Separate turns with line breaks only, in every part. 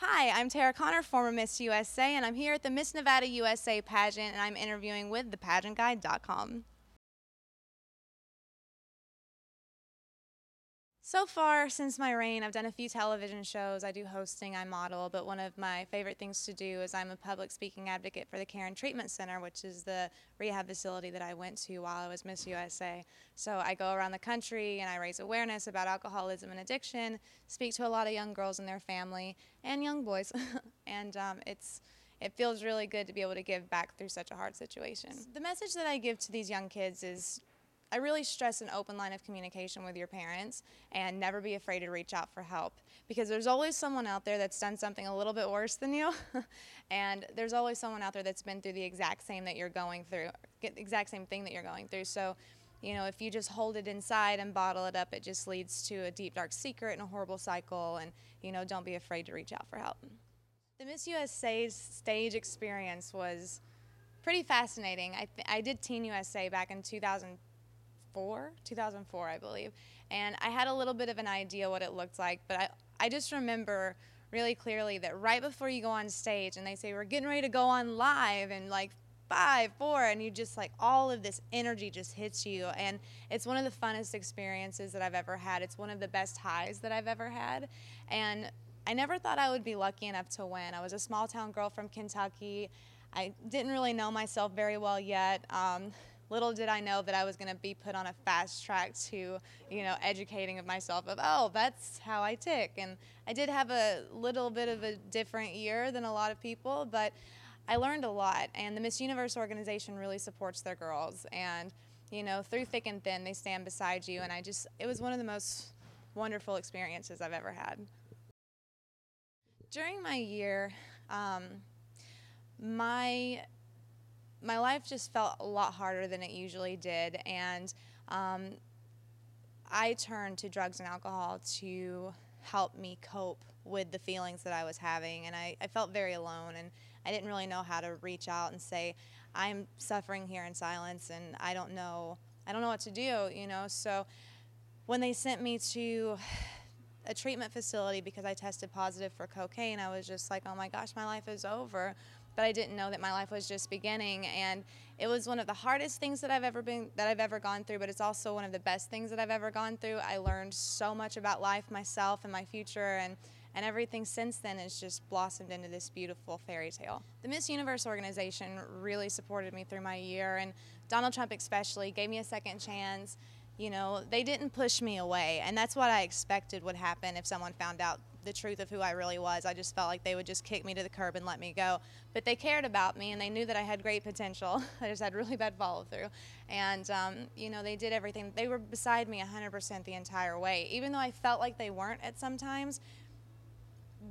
Hi, I'm Tara Connor, former Miss USA, and I'm here at the Miss Nevada USA pageant, and I'm interviewing with thePageantGuy.com. So far, since my reign, I've done a few television shows. I do hosting, I model, but one of my favorite things to do is I'm a public speaking advocate for the Care and Treatment Center, which is the rehab facility that I went to while I was Miss USA. So I go around the country and I raise awareness about alcoholism and addiction, speak to a lot of young girls and their family, and young boys, and it feels really good to be able to give back through such a hard situation. The message that I give to these young kids is I really stress an open line of communication with your parents and never be afraid to reach out for help, because there's always someone out there that's done something a little bit worse than you and there's always someone out there that's been through the exact same that you're going through, exact same thing that you're going through. So, you know, if you just hold it inside and bottle it up, it just leads to a deep, dark secret and a horrible cycle, and, you know, don't be afraid to reach out for help. The Miss USA's stage experience was pretty fascinating. I did Teen USA back in 2004, I believe, and I had a little bit of an idea what it looked like, but I just remember really clearly that right before you go on stage and they say we're getting ready to go on live and like 5, 4, and you just like all of this energy just hits you, and it's one of the funnest experiences that I've ever had. It's one of the best highs that I've ever had, and I never thought I would be lucky enough to win. I was a small town girl from Kentucky. I didn't really know myself very well yet. Little did I know that I was going to be put on a fast track to, you know, educating of myself of, oh, that's how I tick. And I did have a little bit of a different year than a lot of people, but I learned a lot. And the Miss Universe organization really supports their girls. And, you know, through thick and thin, they stand beside you. And it was one of the most wonderful experiences I've ever had. During my year, my life just felt a lot harder than it usually did, and I turned to drugs and alcohol to help me cope with the feelings that I was having, and I felt very alone, and I didn't really know how to reach out and say, I'm suffering here in silence, and I don't know what to do, you know. So when they sent me to a treatment facility because I tested positive for cocaine, I was just like, oh my gosh, my life is over. But I didn't know that my life was just beginning, and it was one of the hardest things that I've ever gone through, but it's also one of the best things that I've ever gone through. I learned so much about life, myself, and my future, and everything since then has just blossomed into this beautiful fairy tale. The Miss Universe organization really supported me through my year, and Donald Trump especially gave me a second chance. You know, they didn't push me away, and that's what I expected would happen if someone found out the truth of who I really was. I just felt like they would just kick me to the curb and let me go. But they cared about me, and they knew that I had great potential. I just had really bad follow-through. And, you know, they did everything. They were beside me 100% the entire way. Even though I felt like they weren't at some times,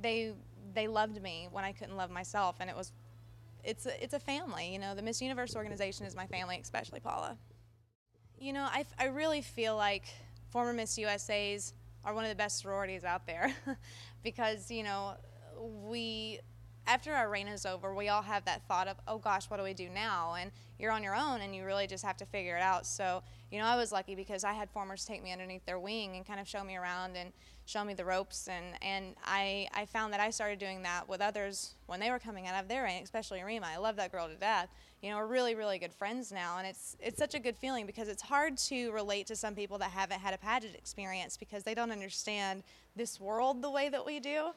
they loved me when I couldn't love myself, and it's a family. You know, the Miss Universe organization is my family, especially Paula. You know, I really feel like former Miss USAs are one of the best sororities out there because, you know, after our reign is over, we all have that thought of, oh gosh, what do we do now? And you're on your own, and you really just have to figure it out. So, you know, I was lucky because I had formers take me underneath their wing and kind of show me around and show me the ropes. And I found that I started doing that with others when they were coming out of their reign, especially Rima. I love that girl to death. You know, we're really, really good friends now, and it's such a good feeling because it's hard to relate to some people that haven't had a pageant experience because they don't understand this world the way that we do.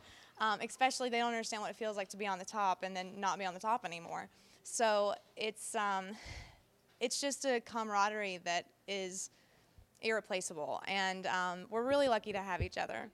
Especially they don't understand what it feels like to be on the top and then not be on the top anymore. So it's just a camaraderie that is irreplaceable, and we're really lucky to have each other.